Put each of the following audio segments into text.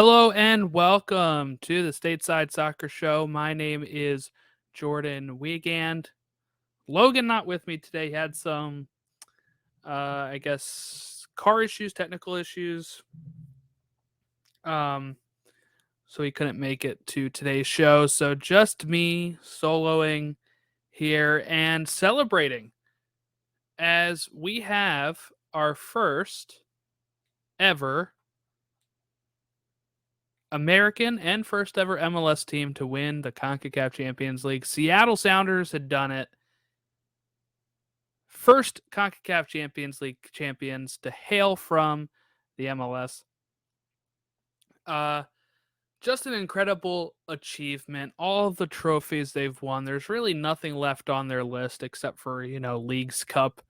Hello and welcome to the Stateside Soccer Show. My name is Jordan Wiegand. Logan not with me today. He had some, car issues, technical issues. So he couldn't make it to today's show. So just me soloing here and celebrating as we have our first ever American and first ever MLS team to win the Concacaf Champions League. Seattle Sounders had done it. First Concacaf Champions League champions to hail from the MLS. Just an incredible achievement. All of the trophies they've won. There's really nothing left on their list except for, Leagues Cup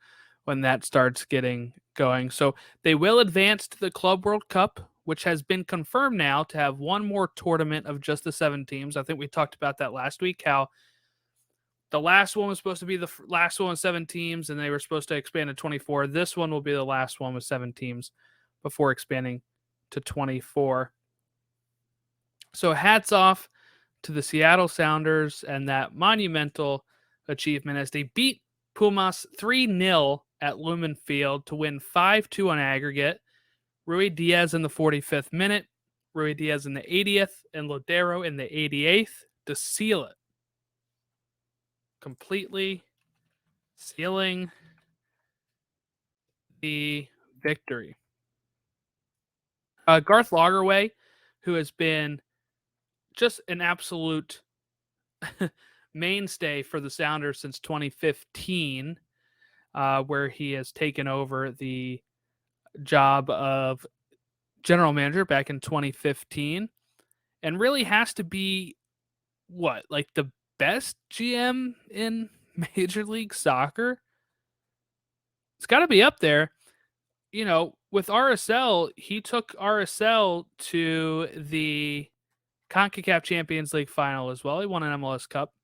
when that starts getting going. So they will advance to the Club World Cup, which has been confirmed now to have one more tournament of just the 7 teams. I think we talked about that last week, how the last one was supposed to be the last one with 7 teams, and they were supposed to expand to 24. This one will be the last one with 7 teams before expanding to 24. So hats off to the Seattle Sounders and that monumental achievement as they beat Pumas 3-0 at Lumen Field to win 5-2 on aggregate. Rui Diaz in the 45th minute, Rui Diaz in the 80th, and Lodero in the 88th to seal it. Completely sealing the victory. Garth Lagerway, who has been just an absolute mainstay for the Sounders since 2015, where he has taken over the job of general manager back in 2015 and really has to be the best GM in Major League Soccer. It's got to be up there. With RSL, he took RSL to the CONCACAF Champions League final as well. He won an MLS Cup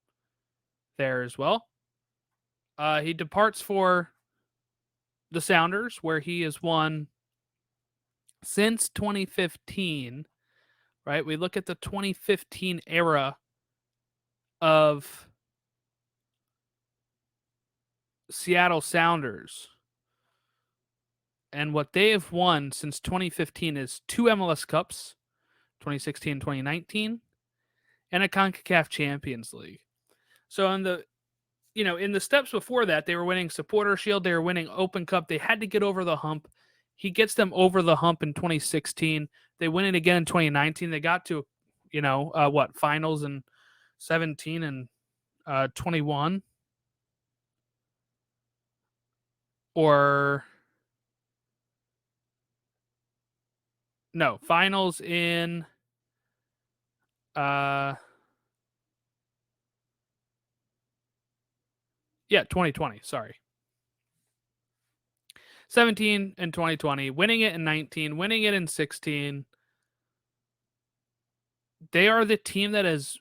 there as well. He departs for the Sounders, where he has won since 2015, right? We look at the 2015 era of Seattle Sounders, and what they have won since 2015 is 2 MLS Cups, 2016, 2019, and a CONCACAF Champions League. So in the steps before that, they were winning Supporter Shield, they were winning Open Cup. They had to get over the hump. He gets them over the hump in 2016. They win it again in 2019. They got to, finals in 17 and 21. Or no, finals in 2020, sorry. 17 and 2020, winning it in 19, winning it in 16. They are the team that has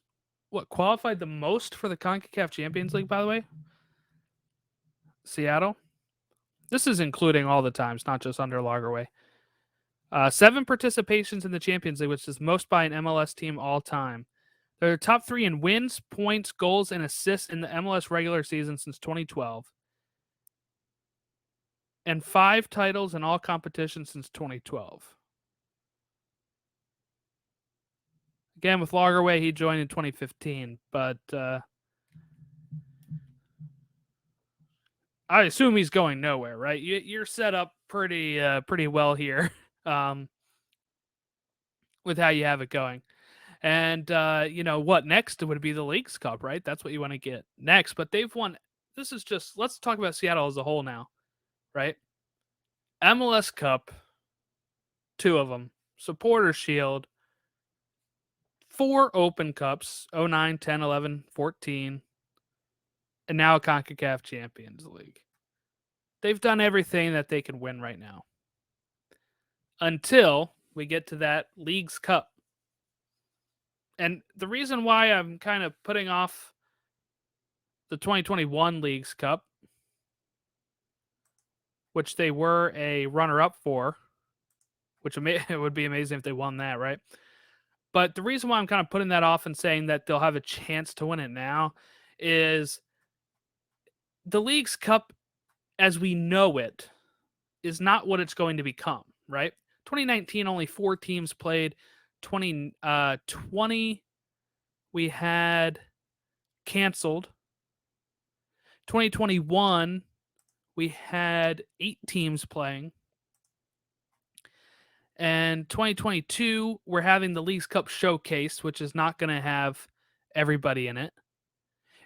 qualified the most for the CONCACAF Champions League, by the way. Seattle. This is including all the times, not just under Lagerway. 7 participations in the Champions League, which is most by an MLS team all time. They're top 3 in wins, points, goals, and assists in the MLS regular season since 2012. And 5 titles in all competitions since 2012. Again, with Lagerway, he joined in 2015, but I assume he's going nowhere, right? You're set up pretty well here with how you have it going. And, what next would be the Leagues Cup, right? That's what you want to get next. But they've won. This is just, let's talk about Seattle as a whole now, right? MLS Cup, 2 of them. Supporter Shield, 4 Open Cups, 09, 10, 11, 14, and now a CONCACAF Champions League. They've done everything that they can win right now. Until we get to that Leagues Cup. And the reason why I'm kind of putting off the 2021 Leagues Cup, which they were a runner-up for, which it would be amazing if they won that, right? But the reason why I'm kind of putting that off and saying that they'll have a chance to win it now is the League's Cup, as we know it, is not what it's going to become, right? 2019, only 4 teams played. 2020, we had canceled. 2021, we had 8 teams playing. And 2022, we're having the League's Cup Showcase, which is not going to have everybody in it.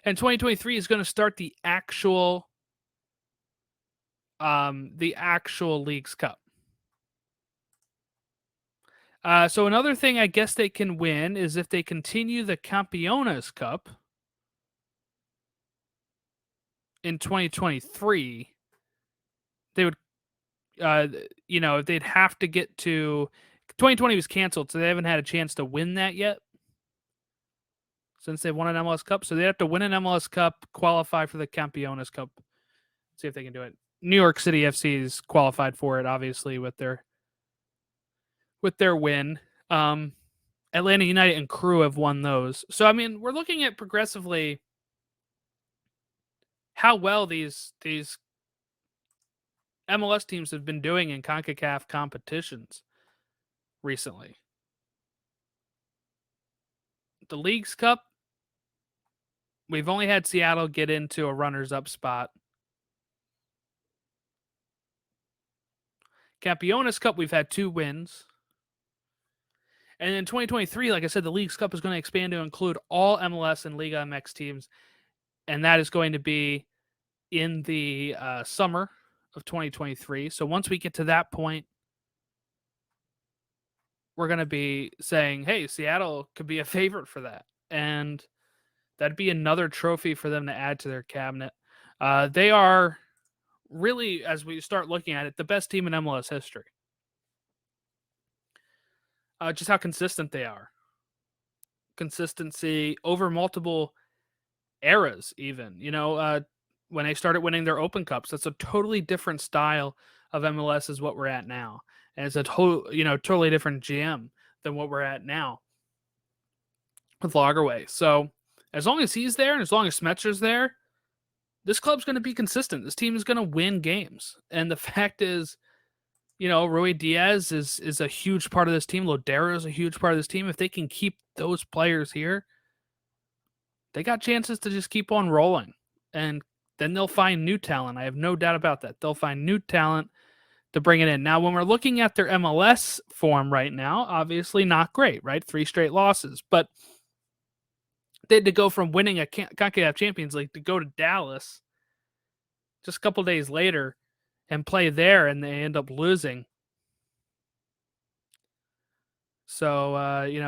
And 2023 is going to start the actual League's Cup. So another thing I guess they can win is if they continue the Campeones Cup in 2023, they would, they'd have to get to 2020 was canceled, so they haven't had a chance to win that yet since they won an MLS Cup. So they have to win an MLS Cup, qualify for the Campeones Cup, see if they can do it. New York City FC is qualified for it, obviously, with their win. Atlanta United and Crew have won those. So, I mean, we're looking at progressively how well these MLS teams have been doing in CONCACAF competitions recently. The League's Cup, we've only had Seattle get into a runners-up spot. Campeones Cup, we've had 2 wins. And in 2023, like I said, the League's Cup is going to expand to include all MLS and Liga MX teams. And that is going to be in the summer of 2023. So once we get to that point, we're going to be saying, hey, Seattle could be a favorite for that. And that'd be another trophy for them to add to their cabinet. They are really, as we start looking at it, the best team in MLS history. Just how consistent they are. Consistency over multiple eras, even. When they started winning their Open Cups, that's a totally different style of MLS is what we're at now. And it's a totally different GM than what we're at now with Lagerway. So as long as he's there and as long as Smetzer's there, this club's going to be consistent. This team is going to win games. And the fact is, Rui Diaz is a huge part of this team. Lodero is a huge part of this team. If they can keep those players here, they got chances to just keep on rolling. And then they'll find new talent. I have no doubt about that. They'll find new talent to bring it in. Now, when we're looking at their MLS form right now, obviously not great, right? 3 straight losses. But they had to go from winning a Concacaf Champions League to go to Dallas just a couple days later and play there, and they end up losing. So,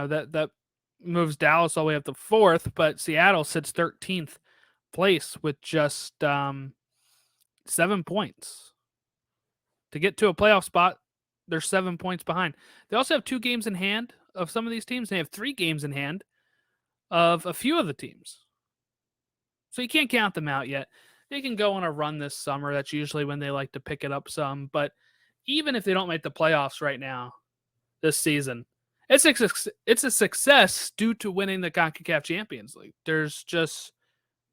that moves Dallas all the way up to 4th, but Seattle sits 13th place with just 7 points. To get to a playoff spot, they're 7 points behind. They also have 2 games in hand of some of these teams. They have 3 games in hand of a few of the teams. So you can't count them out yet. They can go on a run this summer. That's usually when they like to pick it up some. But even if they don't make the playoffs right now, this season, it's a success due to winning the CONCACAF Champions League. There's just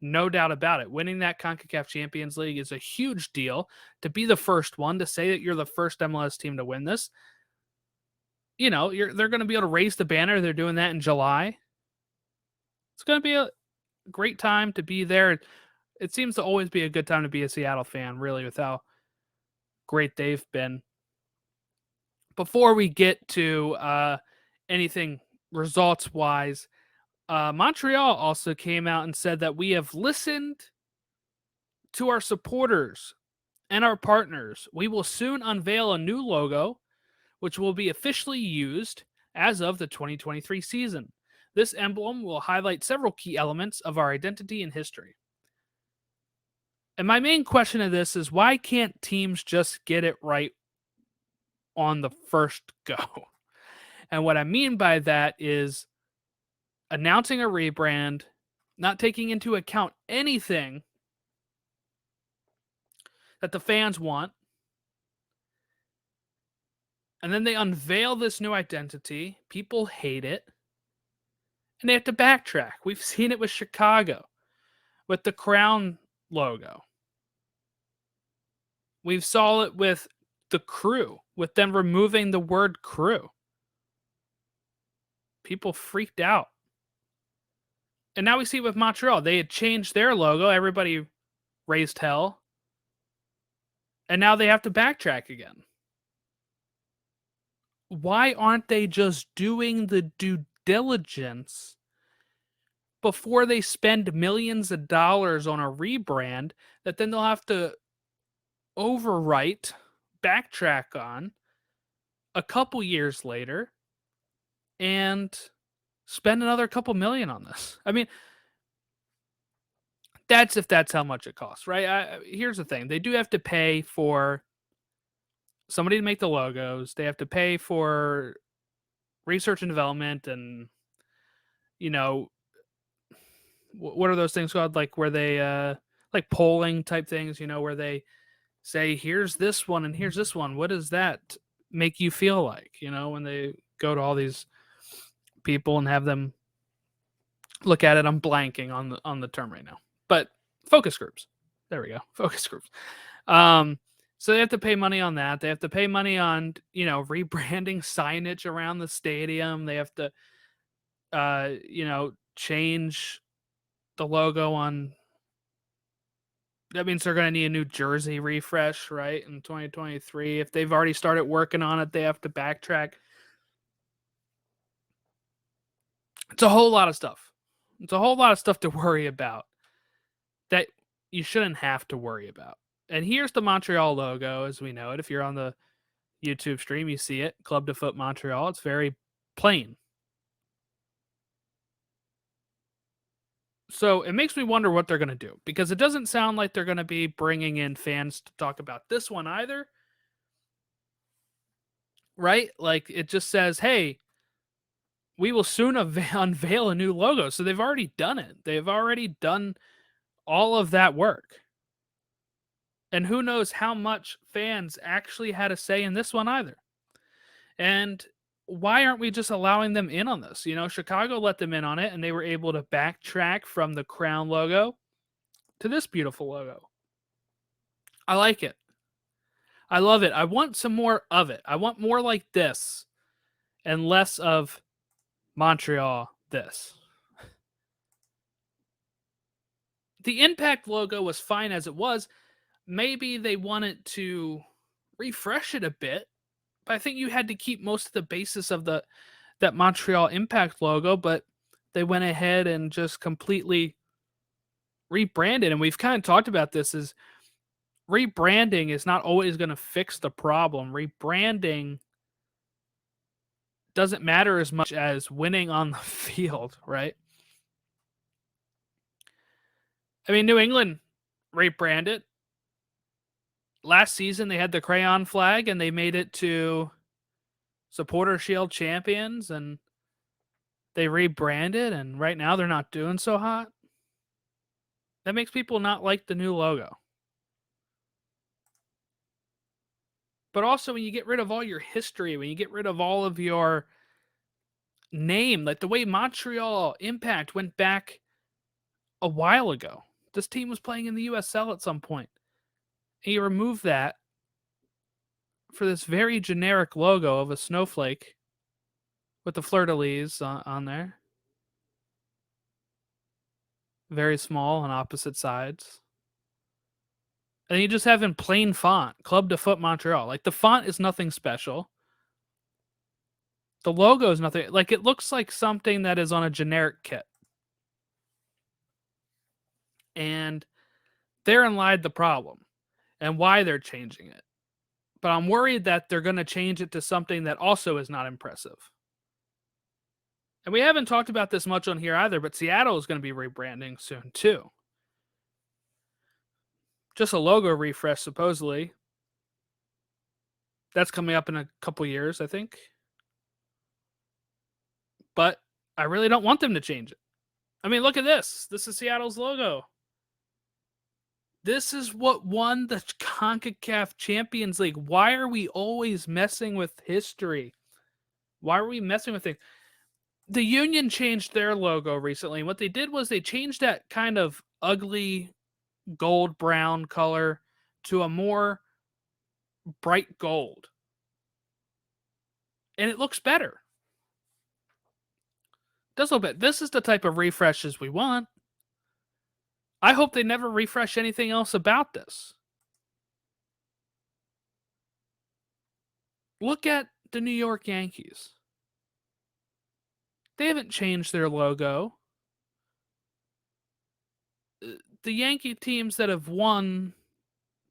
no doubt about it. Winning that CONCACAF Champions League is a huge deal. To be the first one, to say that you're the first MLS team to win this, they're going to be able to raise the banner. They're doing that in July. It's going to be a great time to be there. It seems to always be a good time to be a Seattle fan, really, with how great they've been. Before we get to anything results-wise, Montreal also came out and said that we have listened to our supporters and our partners. We will soon unveil a new logo, which will be officially used as of the 2023 season. This emblem will highlight several key elements of our identity and history. And my main question of this is, why can't teams just get it right on the first go? And what I mean by that is announcing a rebrand, not taking into account anything that the fans want, and then they unveil this new identity. People hate it. And they have to backtrack. We've seen it with Chicago, with the Crown logo. We've saw it with the Crew, with them removing the word crew. People freaked out. And now we see it with Montreal. They had changed their logo. Everybody raised hell. And now they have to backtrack again. Why aren't they just doing the due diligence before they spend millions of dollars on a rebrand that then they'll have to overwrite, backtrack on a couple years later and spend another couple million on this? I mean, that's if that's how much it costs, right? Here's the thing. They do have to pay for somebody to make the logos. They have to pay for research and development and, you know, what are those things called? Like where they, like polling type things, where they say, here's this one and here's this one. What does that make you feel like, when they go to all these people and have them look at it? I'm blanking on the term right now, but focus groups. There we go. Focus groups. So they have to pay money on that. They have to pay money on, rebranding signage around the stadium. They have to, change the logo on. That means they're going to need a new jersey refresh, right? In 2023. If they've already started working on it, they have to backtrack. It's a whole lot of stuff. It's a whole lot of stuff to worry about that you shouldn't have to worry about. And here's the Montreal logo as we know it. If you're on the YouTube stream, you see it. Club de Foot Montreal. It's very plain. So it makes me wonder what they're going to do, because it doesn't sound like they're going to be bringing in fans to talk about this one either. Right? Like it just says, hey, we will soon unveil a new logo. So they've already done it. They've already done all of that work. And who knows how much fans actually had a say in this one either. And why aren't we just allowing them in on this? Chicago let them in on it, and they were able to backtrack from the Crown logo to this beautiful logo. I like it. I love it. I want some more of it. I want more like this and less of Montreal this. The Impact logo was fine as it was. Maybe they wanted to refresh it a bit, but I think you had to keep most of the basis of that Montreal Impact logo, but they went ahead and just completely rebranded. And we've kind of talked about this, is rebranding is not always going to fix the problem. Rebranding doesn't matter as much as winning on the field, right? I mean, New England rebranded. Last season, they had the crayon flag, and they made it to Supporter Shield champions, and they rebranded, and right now they're not doing so hot. That makes people not like the new logo. But also, when you get rid of all your history, when you get rid of all of your name, like the way Montreal Impact went back a while ago. This team was playing in the USL at some point. And you remove that for this very generic logo of a snowflake with the fleur-de-lis on there. Very small on opposite sides. And you just have in plain font, Club de Foot Montreal. Like, the font is nothing special. The logo is nothing. Like, it looks like something that is on a generic kit. And therein lied the problem and why they're changing it. But I'm worried that they're going to change it to something that also is not impressive. And we haven't talked about this much on here either, but Seattle is going to be rebranding soon too. Just a logo refresh, supposedly. That's coming up in a couple years, I think. But I really don't want them to change it. I mean, look at this. This is Seattle's logo. This is what won the Concacaf Champions League. Why are we always messing with history? Why are we messing with things? the Union changed their logo recently. What they did was they changed that kind of ugly gold brown color to a more bright gold. And it looks better. Does look better. This is the type of refreshes we want. I hope they never refresh anything else about this. Look at the New York Yankees. They haven't changed their logo. The Yankee teams that have won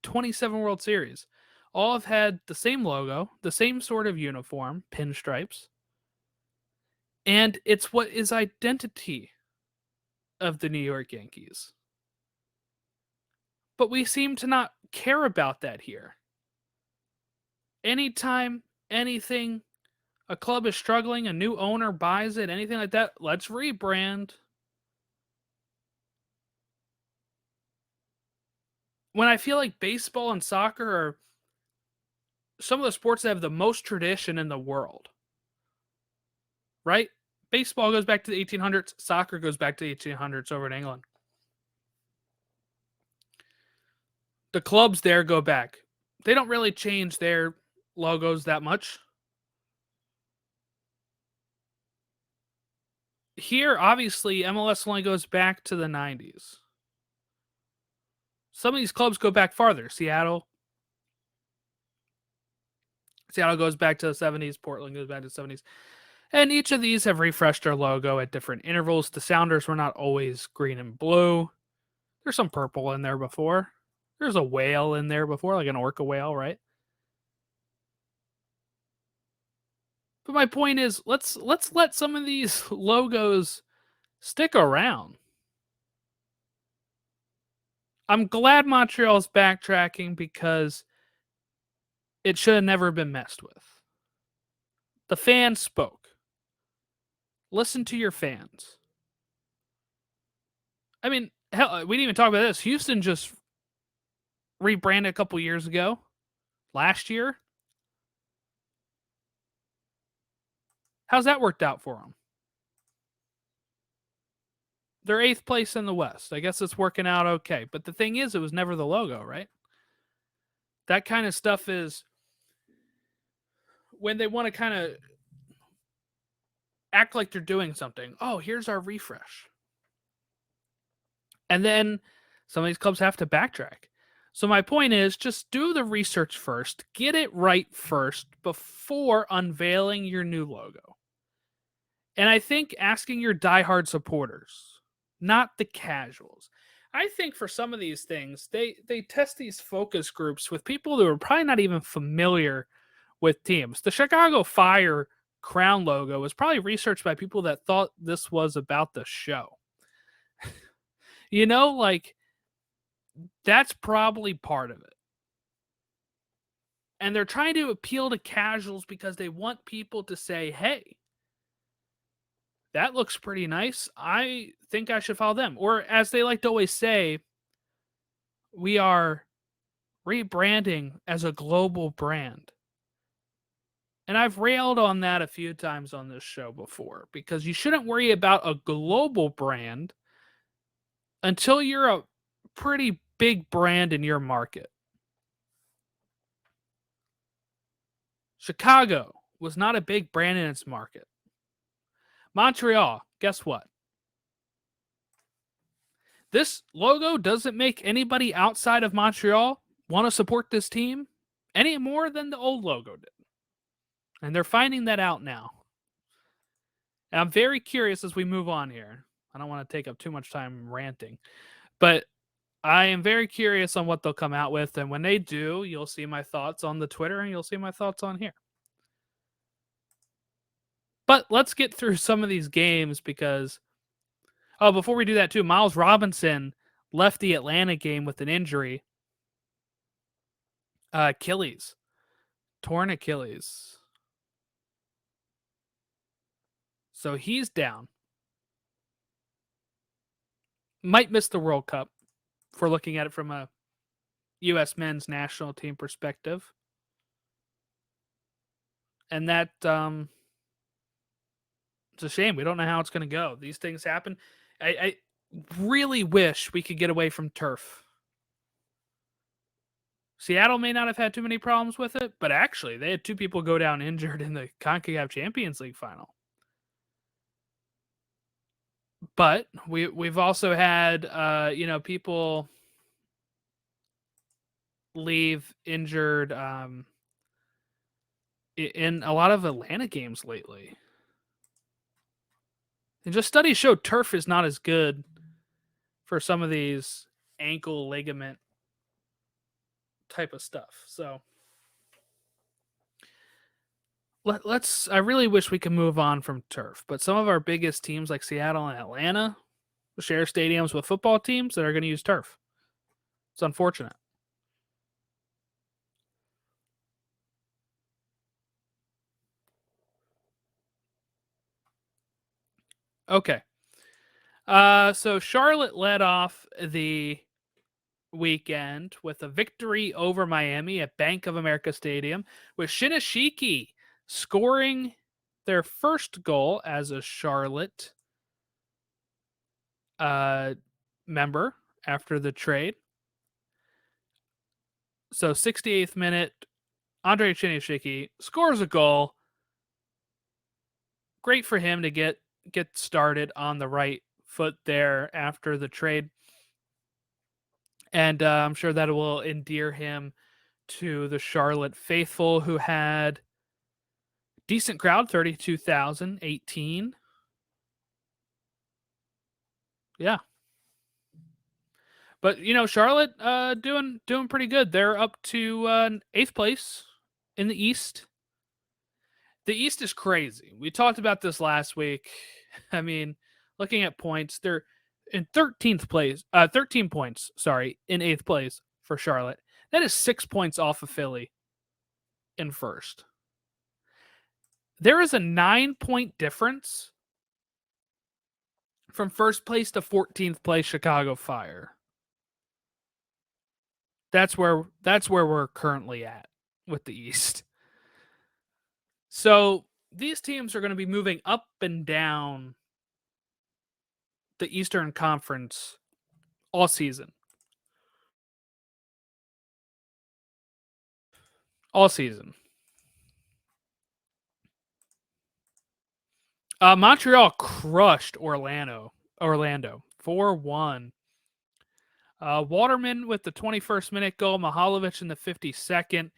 27 World Series all have had the same logo, the same sort of uniform, pinstripes. And it's what is identity of the New York Yankees. But we seem to not care about that here. Anytime anything, a club is struggling, a new owner buys it, anything like that, let's rebrand. When I feel like baseball and soccer are some of the sports that have the most tradition in the world, right? Baseball goes back to the 1800s, soccer goes back to the 1800s over in England. The clubs there go back. They don't really change their logos that much. Here, obviously, MLS only goes back to the 90s. Some of these clubs go back farther. Seattle goes back to the 70s. Portland goes back to the 70s. And each of these have refreshed their logo at different intervals. The Sounders were not always green and blue. There's some purple in there before. There's a whale in there before, like an orca whale, right? But my point is, let's let some of these logos stick around. I'm glad Montreal's backtracking because it should have never been messed with. The fans spoke. Listen to your fans. I mean, hell, we didn't even talk about this. Houston just rebranded a couple years ago. Last year. How's that worked out for them? They're 8th place in the West. I guess it's working out okay. But the thing is, it was never the logo, right? That kind of stuff is when they want to kind of act like they're doing something. Oh, here's our refresh. And then some of these clubs have to backtrack. So my point is just do the research first. Get it right first before unveiling your new logo. And I think asking your diehard supporters, not the casuals. I think for some of these things, they test these focus groups with people who are probably not even familiar with teams. The Chicago Fire crown logo was probably researched by people that thought this was about the show. Like that's probably part of it. And they're trying to appeal to casuals because they want people to say, hey, that looks pretty nice. I think I should follow them. Or as they like to always say, we are rebranding as a global brand. And I've railed on that a few times on this show before because you shouldn't worry about a global brand until you're a pretty big brand in your market. Chicago was not a big brand in its market. Montreal, guess what? This logo doesn't make anybody outside of Montreal want to support this team any more than the old logo did. And they're finding that out now. And I'm very curious as we move on here. I don't want to take up too much time ranting, but I am very curious on what they'll come out with. And when they do, you'll see my thoughts on the Twitter and you'll see my thoughts on here. But let's get through some of these games because, before we do that too, Miles Robinson left the Atlanta game with an injury. Achilles. Torn Achilles. So he's down. Might miss the World Cup if we're looking at it from a U.S. men's national team perspective. And that It's a shame. We don't know how it's going to go. These things happen. I really wish we could get away from turf. Seattle may not have had too many problems with it, but actually, they had 2 people go down injured in the Concacaf Champions League final. But we've also had people leave injured in a lot of Atlanta games lately. And just studies show turf is not as good for some of these ankle ligament type of stuff. So I really wish we could move on from turf, but some of our biggest teams like Seattle and Atlanta share stadiums with football teams that are going to use turf. It's unfortunate. Okay. So Charlotte led off the weekend with a victory over Miami at Bank of America Stadium, with Shinashiki scoring their first goal as a Charlotte member after the trade. So 68th minute, Andre Shinashiki scores a goal. Great for him to get started on the right foot there after the trade. And I'm sure that will endear him to the Charlotte faithful, who had decent crowd, 32,018. Yeah. But Charlotte doing pretty good. They're up to 8th place in the East. The East is crazy. We talked about this last week. I mean, looking at points, they're in 13th place, 13 points, in 8th place for Charlotte. That is 6 points off of Philly in first. There is a 9-point difference from first place to 14th place Chicago Fire. That's where we're currently at with the East. So these teams are going to be moving up and down the Eastern Conference all season. All season. Montreal crushed Orlando 4-1. Waterman with the 21st minute goal, Mihalovic in the 52nd.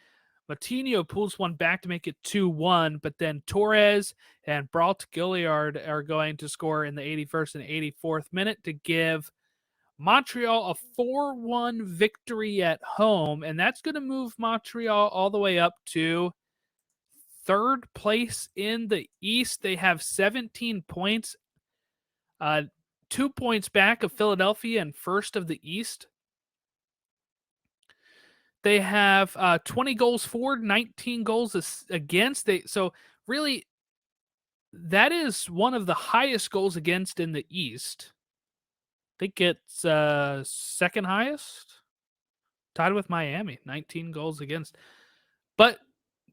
Matinho pulls one back to make it 2-1, but then Torres and Brault Gilliard are going to score in the 81st and 84th minute to give Montreal a 4-1 victory at home, and that's going to move Montreal all the way up to 3rd place in the East. They have 17 points, 2 points back of Philadelphia and first of the East. They have 20 goals for, 19 goals against. So really, that is one of the highest goals against in the East. I think it's second highest, tied with Miami, 19 goals against. But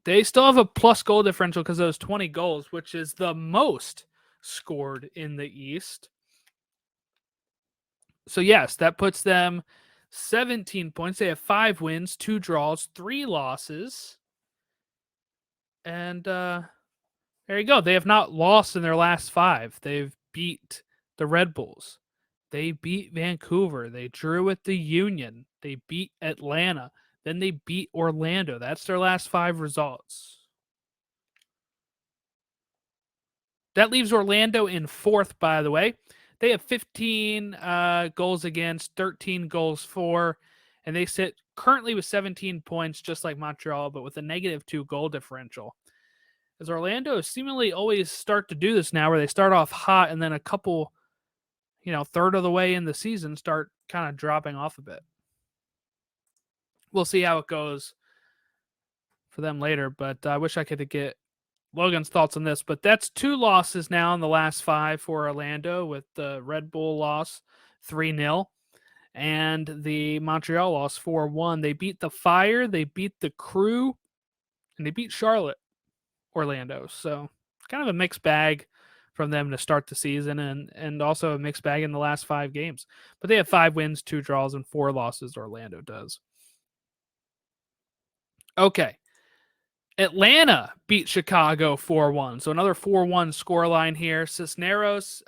they still have a plus goal differential because of those 20 goals, which is the most scored in the East. So yes, that puts them 17 points. They have 5 wins, 2 draws, 3 losses. And there you go. They have not lost in their last 5. They've beat the Red Bulls. They beat Vancouver. They drew at the Union. They beat Atlanta. Then they beat Orlando. That's their last 5 results. That leaves Orlando in 4th, by the way. They have 15 goals against, 13 goals for, and they sit currently with 17 points, just like Montreal, but with a -2 goal differential. As Orlando seemingly always start to do this now, where they start off hot and then a couple, third of the way in the season start kind of dropping off a bit. We'll see how it goes for them later, but I wish I could get Logan's thoughts on this, but that's 2 losses now in the last 5 for Orlando, with the Red Bull loss 3-0 and the Montreal loss 4-1. They beat the Fire, they beat the Crew, and they beat Charlotte, Orlando. So kind of a mixed bag from them to start the season, and also a mixed bag in the last 5 games. But they have 5 wins, 2 draws, and 4 losses. Orlando does. Okay. Atlanta beat Chicago 4-1. So another 4-1 scoreline here. Cisneros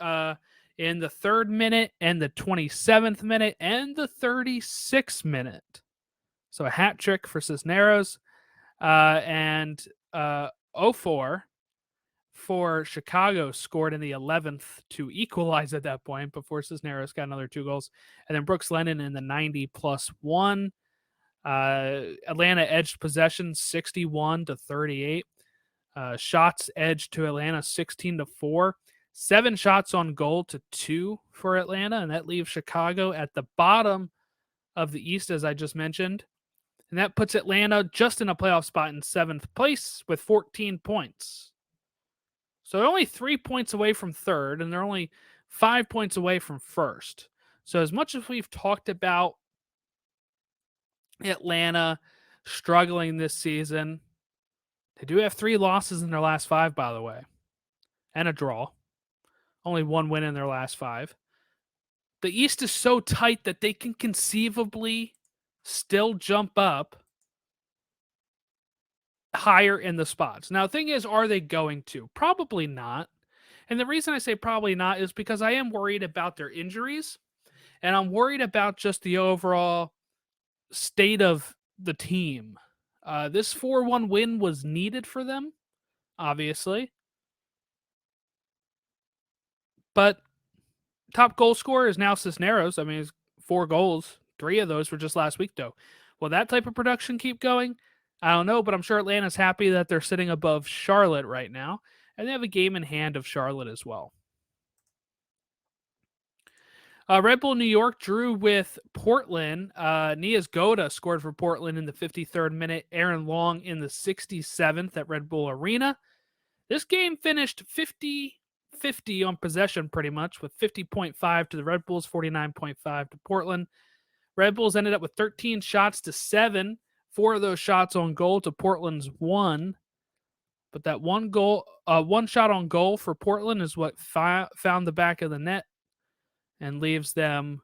in the 3rd minute and the 27th minute and the 36th minute. So a hat trick for Cisneros. And 0-4 for Chicago scored in the 11th to equalize at that point before Cisneros got another 2 goals. And then Brooks Lennon in the 90+1. Atlanta edged possession 61-38. Shots edged to Atlanta 16-4. 7 shots on goal to 2 for Atlanta, and that leaves Chicago at the bottom of the East, as I just mentioned. And that puts Atlanta just in a playoff spot in 7th place with 14 points. So they're only 3 points away from 3rd, and they're only 5 points away from 1st. So as much as we've talked about Atlanta struggling this season, they do have 3 losses in their last 5, by the way, and a draw. Only 1 win in their last 5. The East is so tight that they can conceivably still jump up higher in the spots. Now, the thing is, are they going to? Probably not. And the reason I say probably not is because I am worried about their injuries, and I'm worried about just the overall state of the team. This 4-1 win was needed for them, obviously. But top goal scorer is now Cisneros. I mean, it's 4 goals. 3 of those were just last week, though. Will that type of production keep going? I don't know, but I'm sure Atlanta's happy that they're sitting above Charlotte right now, and they have a game in hand of Charlotte as well. Red Bull New York drew with Portland. Nias Goda scored for Portland in the 53rd minute. Aaron Long in the 67th at Red Bull Arena. This game finished 50-50 on possession pretty much, with 50.5 to the Red Bulls, 49.5 to Portland. Red Bulls ended up with 13 shots to 7. 4 of those shots on goal to Portland's 1. But that one shot on goal for Portland is what found the back of the net and leaves them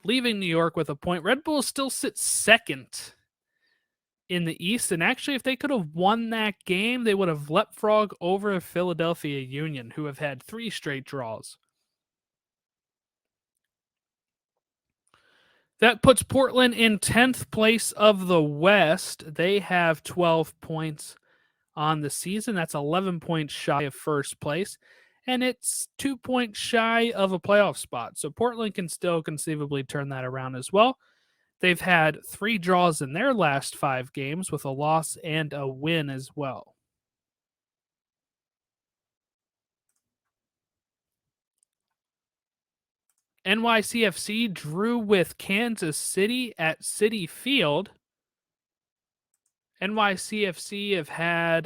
leaving New York with a point. Red Bull still sits 2nd in the East, and actually, if they could have won that game, they would have leapfrogged over Philadelphia Union, who have had 3 straight draws. That puts Portland in 10th place of the West. They have 12 points on the season. That's 11 points shy of first place, and it's 2 points shy of a playoff spot. So Portland can still conceivably turn that around as well. They've had 3 draws in their last 5 games with a loss and a win as well. NYCFC drew with Kansas City at Citi Field. NYCFC have had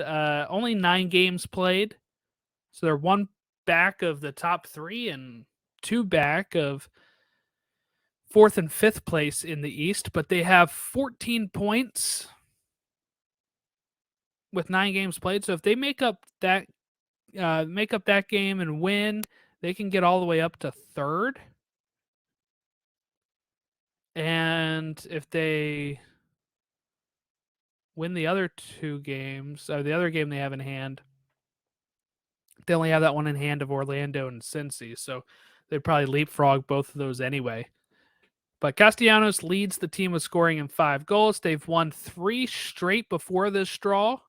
only 9 games played. So they're 1 back of the top 3 and 2 back of 4th and 5th place in the East. But they have 14 points with 9 games played. So if they make up that game and win, they can get all the way up to 3rd. And if they win the other 2 games, or the other game they have in hand, they only have that one in hand of Orlando and Cincy, so they'd probably leapfrog both of those anyway. But Castellanos leads the team with scoring in 5 goals. They've won 3 straight before this draw.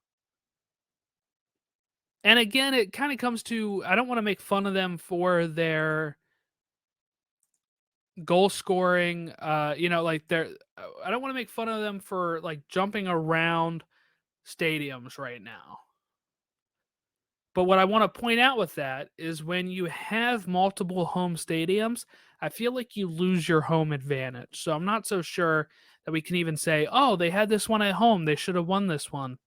And again, it kind of comes to, I don't want to make fun of them for their goal scoring, I don't want to make fun of them for like jumping around stadiums right now. But what I want to point out with that is when you have multiple home stadiums, I feel like you lose your home advantage. So I'm not so sure that we can even say, oh, they had this one at home, they should have won this one.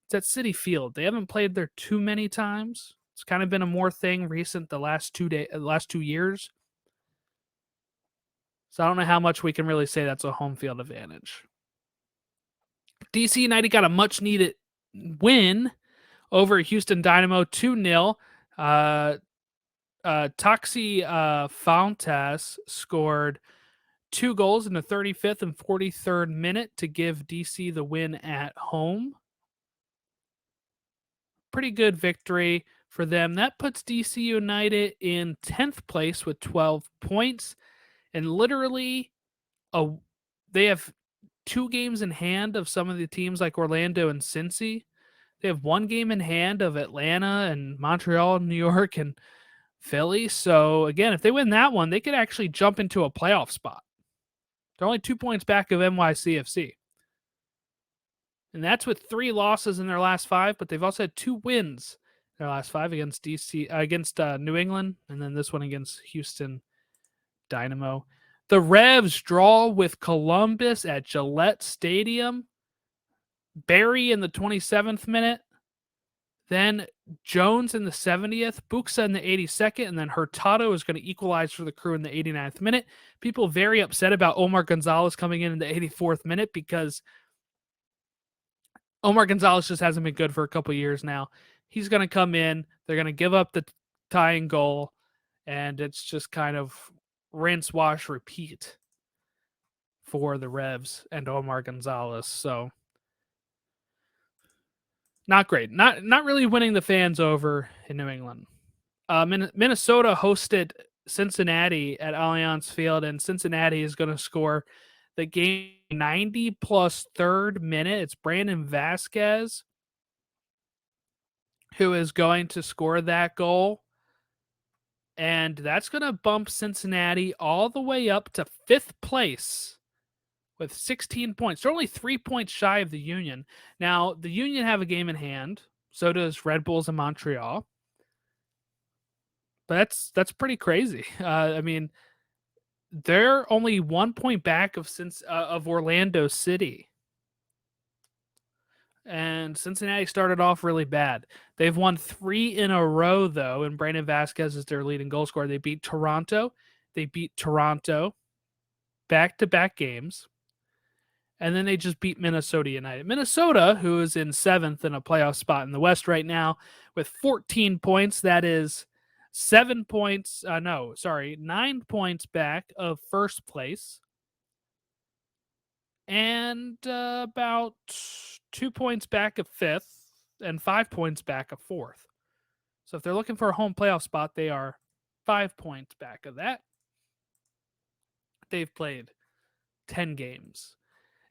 It's at Citi Field. They haven't played there too many times. It's kind of been a more thing recent the last 2 years. So I don't know how much we can really say that's a home field advantage. DC United got a much-needed win over Houston Dynamo 2-0. Uh, Taxi Fountas scored 2 goals in the 35th and 43rd minute to give DC the win at home. Pretty good victory for them. That puts DC United in 10th place with 12 points. And literally, a, they have 2 games in hand of some of the teams like Orlando and Cincy. They have 1 game in hand of Atlanta and Montreal, New York, and Philly. So, again, if they win that one, they could actually jump into a playoff spot. They're only 2 points back of NYCFC. And that's with 3 losses in their last 5, but they've also had 2 wins in their last 5 against New England, and then this one against Houston Dynamo. The Revs draw with Columbus at Gillette Stadium. Barry in the 27th minute. Then Jones in the 70th, Buxa in the 82nd, and then Hurtado is going to equalize for the Crew in the 89th minute. People very upset about Omar Gonzalez coming in the 84th minute because Omar Gonzalez just hasn't been good for a couple years now. He's going to come in. They're going to give up the tying goal, and it's just kind of rinse, wash, repeat for the Revs and Omar Gonzalez. So not great. Not really winning the fans over in New England. Minnesota hosted Cincinnati at Allianz Field, and Cincinnati is going to score the game 90 plus 3rd minute. It's Brandon Vasquez who is going to score that goal. And that's going to bump Cincinnati all the way up to 5th place with 16 points. They're only 3 points shy of the Union. Now, the Union have a game in hand. So does Red Bulls and Montreal. But that's pretty crazy. I mean, they're only 1 point back of Orlando City. And Cincinnati started off really bad. They've won 3 in a row, though, and Brandon Vasquez is their leading goal scorer. They beat Toronto. Back-to-back games. And then they just beat Minnesota United. Minnesota, who is in 7th in a playoff spot in the West right now with 14 points. That is 9 points back of 1st place. And about 2 points back of 5th and 5 points back of 4th. So if they're looking for a home playoff spot, they are 5 points back of that. They've played 10 games.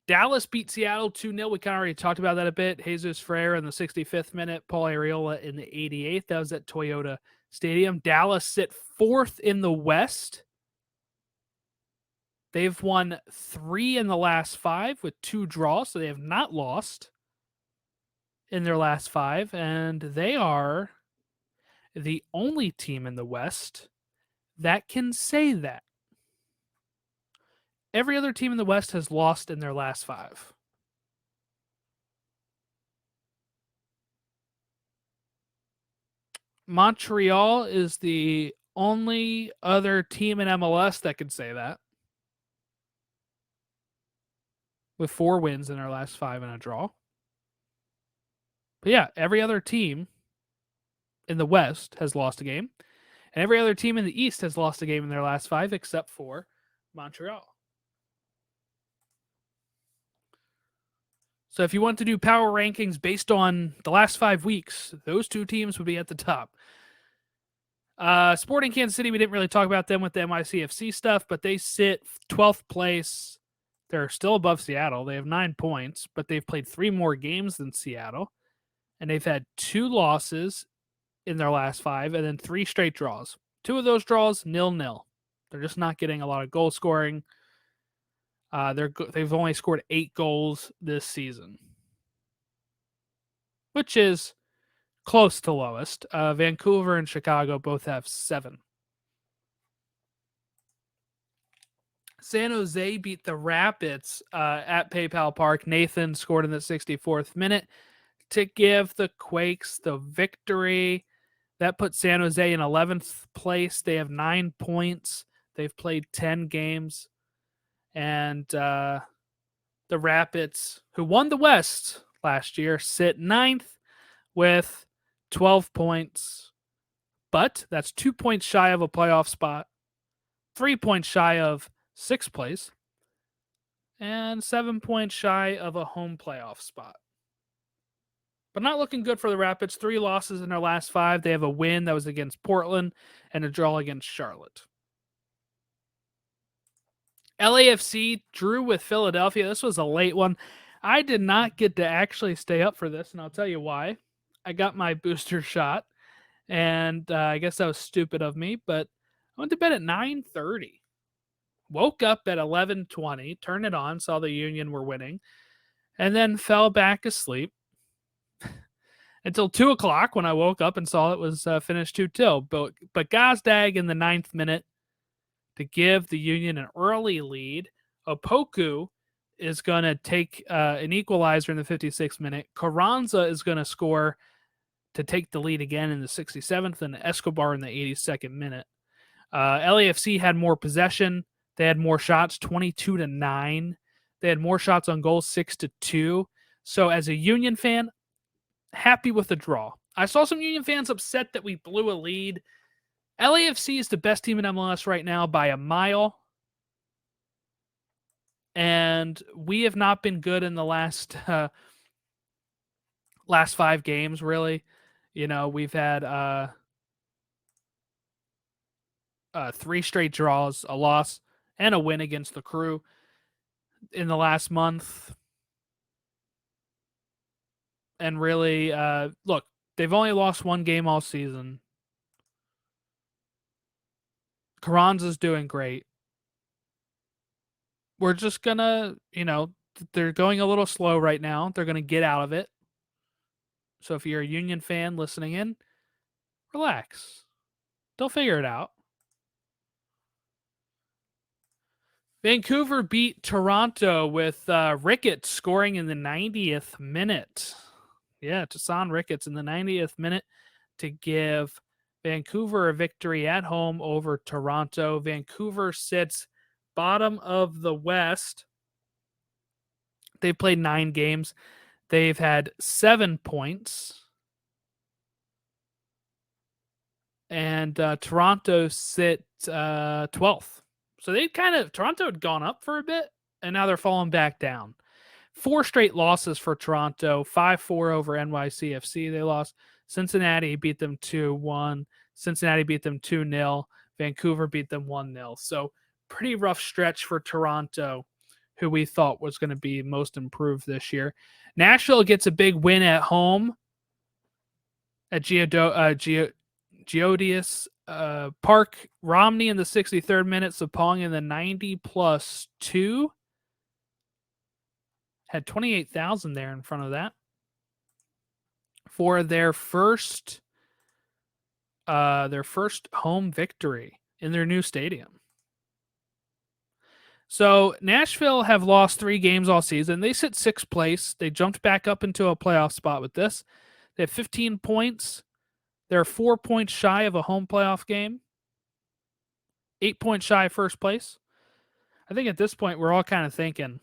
Dallas beat Seattle 2-0. We kind of already talked about that a bit. Jesus Ferreira in the 65th minute, Paul Arriola in the 88th. That was at Toyota Stadium. Dallas sit 4th in the West. They've won 3 in the last 5 with 2 draws, so they have not lost in their last 5, and they are the only team in the West that can say that. Every other team in the West has lost in their last 5. Montreal is the only other team in MLS that can say that, with 4 wins in their last 5 and a draw. But yeah, every other team in the West has lost a game, and every other team in the East has lost a game in their last 5 except for Montreal. So if you want to do power rankings based on the last 5 weeks, those 2 teams would be at the top. Sporting Kansas City, we didn't really talk about them with the NYCFC stuff, but they sit 12th place. They're still above Seattle. They have 9 points, but they've played 3 more games than Seattle. And they've had 2 losses in their last 5 and then 3 straight draws. 2 of those draws, 0-0. They're just not getting a lot of goal scoring. They've only scored 8 goals this season, which is close to lowest. Vancouver and Chicago both have 7. San Jose beat the Rapids at PayPal Park. Nathan scored in the 64th minute to give the Quakes the victory. That puts San Jose in 11th place. They have 9 points. They've played 10 games. And the Rapids, who won the West last year, sit 9th with 12 points. but that's 2 points shy of a playoff spot, 3 points shy of sixth place, and 7 points shy of a home playoff spot. But not looking good for the Rapids. 3 losses in their last 5. They have a win that was against Portland and a draw against Charlotte. LAFC drew with Philadelphia. This was a late one. I did not get to actually stay up for this, and I'll tell you why. I got my booster shot, and I guess that was stupid of me, but I went to bed at 9:30. Woke up at 11:20, turned it on, saw the Union were winning, and then fell back asleep until 2 o'clock when I woke up and saw it was finished 2-2. But Gazdag in the 9th minute to give the Union an early lead. Opoku is going to take an equalizer in the 56th minute. Carranza is going to score to take the lead again in the 67th, and Escobar in the 82nd minute. LAFC had more possession. They had more shots, 22-9. They had more shots on goal, 6-2. So as a Union fan, happy with the draw. I saw some Union fans upset that we blew a lead. LAFC is the best team in MLS right now by a mile. And we have not been good in the last 5 games, really. You know, we've had 3 straight draws, a loss, and a win against the Crew in the last month. And really, look, they've only lost 1 game all season. Carranza's doing great. We're just going to, they're going a little slow right now. They're going to get out of it. So if you're a Union fan listening in, relax. They'll figure it out. Vancouver beat Toronto with Ricketts scoring in the 90th minute. Yeah, Toussaint Ricketts in the 90th minute to give Vancouver a victory at home over Toronto. Vancouver sits bottom of the West. They've played 9 games. They've had 7 points. And Toronto sit 12th. So Toronto had gone up for a bit, and now they're falling back down. 4 straight losses for Toronto, 5-4 over NYCFC. They lost. Cincinnati beat them 2-1. Cincinnati beat them 2-0. Vancouver beat them 1-0. So pretty rough stretch for Toronto, who we thought was going to be most improved this year. Nashville gets a big win at home at Geodius Park. Romney in the 63rd minute, Sapong in the 90+2. Had 28,000 there in front of that for their first home victory in their new stadium. So Nashville have lost 3 games all season. They sit 6th place. They jumped back up into a playoff spot with this. They have 15 points. They're 4 points shy of a home playoff game. 8 points shy of first place. I think at this point we're all kind of thinking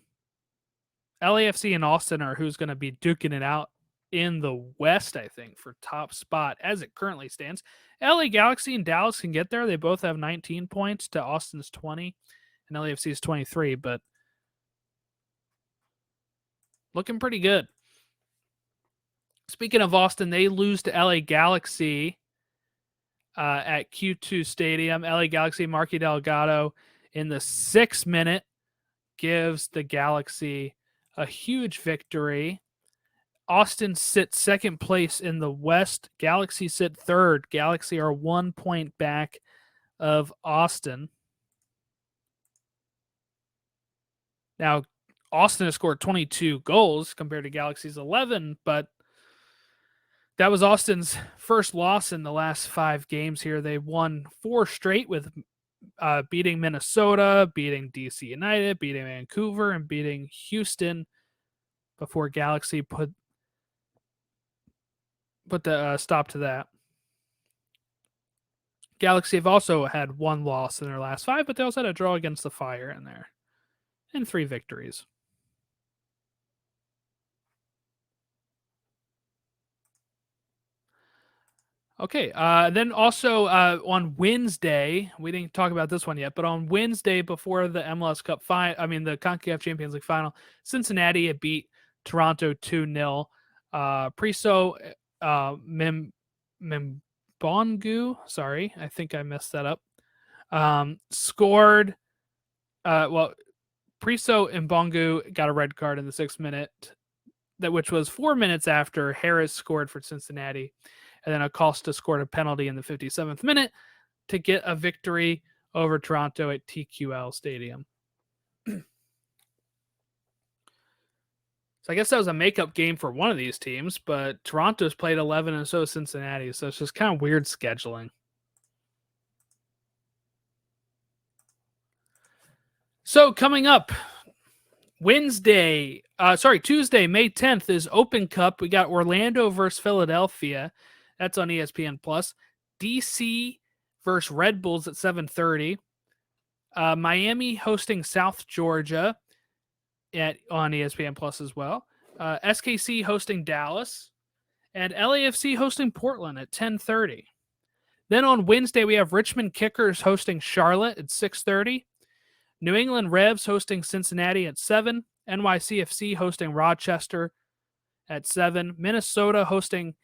LAFC and Austin are who's going to be duking it out in the West, I think, for top spot as it currently stands. LA Galaxy and Dallas can get there. They both have 19 points to Austin's 20, and LAFC's 23, but looking pretty good. Speaking of Austin, they lose to LA Galaxy at Q2 Stadium. LA Galaxy, Marky Delgado in the 6th minute gives the Galaxy a huge victory. Austin sits 2nd place in the West. Galaxy sit 3rd. Galaxy are 1 point back of Austin. Now, Austin has scored 22 goals compared to Galaxy's 11, but that was Austin's first loss in the last 5 games here. They won 4 straight with beating Minnesota, beating DC United, beating Vancouver, and beating Houston before Galaxy put the stop to that. Galaxy have also had 1 loss in their last 5, but they also had a draw against the Fire in there and 3 victories. Okay. Then also on Wednesday, we didn't talk about this one yet, but on Wednesday before the MLS Cup the Concacaf Champions League final, Cincinnati had beat Toronto 2-0. Priso Mbongu, sorry, I think I messed that up. Scored. Priso Mbongu got a red card in the 6th minute, which was 4 minutes after Harris scored for Cincinnati. And then Acosta scored a penalty in the 57th minute to get a victory over Toronto at TQL Stadium. So I guess that was a makeup game for one of these teams, but Toronto's played 11 and so is Cincinnati. So it's just kind of weird scheduling. So coming up, Tuesday, May 10th is Open Cup. We got Orlando versus Philadelphia. That's on ESPN Plus. DC versus Red Bulls at 7:30. Miami hosting South Georgia on ESPN Plus as well. SKC hosting Dallas, and LAFC hosting Portland at 10:30. Then on Wednesday we have Richmond Kickers hosting Charlotte at 6:30. New England Revs hosting Cincinnati at 7. NYCFC hosting Rochester at 7. Minnesota hosting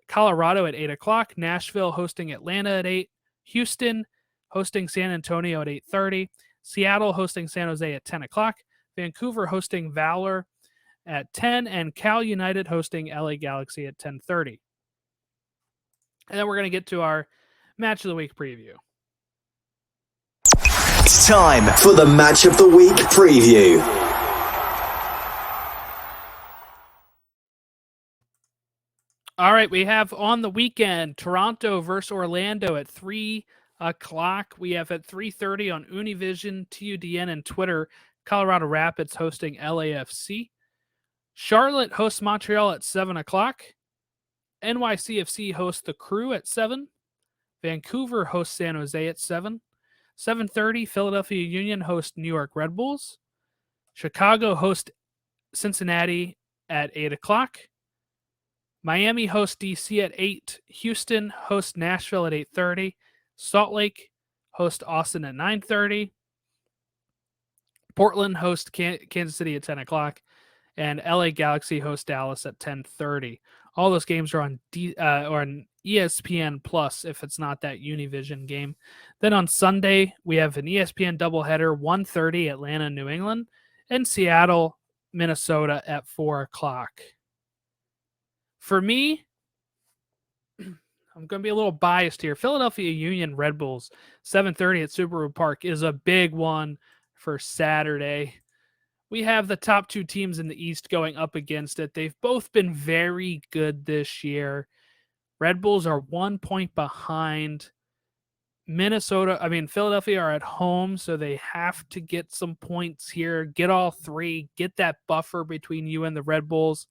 Colorado at 8 o'clock. Nashville hosting Atlanta at 8. Houston hosting San Antonio at 8:30. Seattle hosting San Jose at 10 o'clock. Vancouver hosting Valor at 10. And Cal United hosting LA Galaxy at 10:30. And then we're going to get to our Match of the Week preview. It's time for the Match of the Week preview. All right, we have on the weekend Toronto versus Orlando at 3 o'clock. We have at 3:30 on Univision, TUDN, and Twitter, Colorado Rapids hosting LAFC. Charlotte hosts Montreal at 7 o'clock. NYCFC hosts the Crew at 7. Vancouver hosts San Jose at 7. 7:30, Philadelphia Union hosts New York Red Bulls. Chicago hosts Cincinnati at 8 o'clock. Miami hosts DC at 8. Houston hosts Nashville at 8:30. Salt Lake hosts Austin at 9:30. Portland hosts Kansas City at 10 o'clock. And LA Galaxy hosts Dallas at 10:30. All those games are on on ESPN Plus if it's not that Univision game. Then on Sunday, we have an ESPN doubleheader, 1:30 Atlanta, New England, and Seattle, Minnesota at 4 o'clock. For me, I'm going to be a little biased here. Philadelphia Union Red Bulls, 7:30 at Subaru Park is a big one for Saturday. We have the top two teams in the East going up against it. They've both been very good this year. Red Bulls are 1 point behind. Philadelphia are at home, so they have to get some points here. Get all three. Get that buffer between you and the Red Bulls.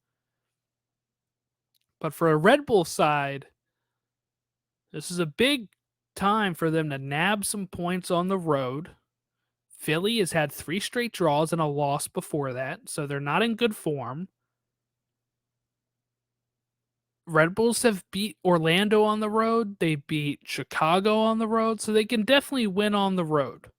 But for a Red Bull side, this is a big time for them to nab some points on the road. Philly has had 3 straight draws and a loss before that, so they're not in good form. Red Bulls have beat Orlando on the road. They beat Chicago on the road, so they can definitely win on the road.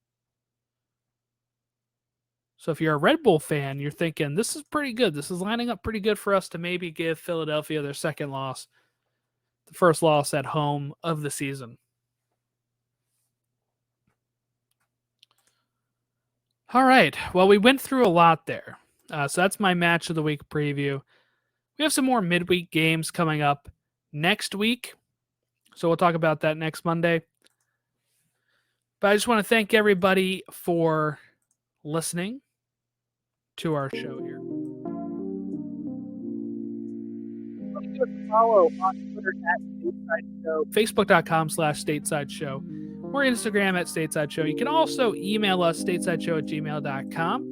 So if you're a Red Bull fan, you're thinking, this is pretty good. This is lining up pretty good for us to maybe give Philadelphia their second loss, the first loss at home of the season. All right. Well, we went through a lot there. So that's my Match of the Week preview. We have some more midweek games coming up next week. So we'll talk about that next Monday. But I just want to thank everybody for listening to our show here. Give us a follow on Twitter at Stateside Show, Facebook.com/Stateside Show, or Instagram at Stateside Show. You can also email us, statesideshow@gmail.com.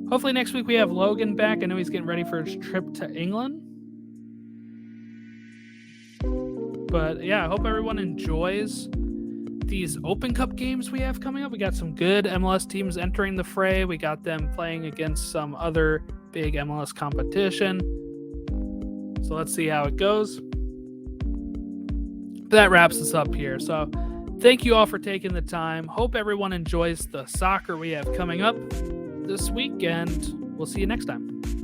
Hopefully next week we have Logan back. I know he's getting ready for his trip to England. But yeah, I hope everyone enjoys these Open Cup games we have coming up. We got some good MLS teams entering the fray. We got them playing against some other big MLS competition. So let's see how it goes. that wraps us up here. So thank you all for taking the time. Hope everyone enjoys the soccer we have coming up this week, and we'll see you next time.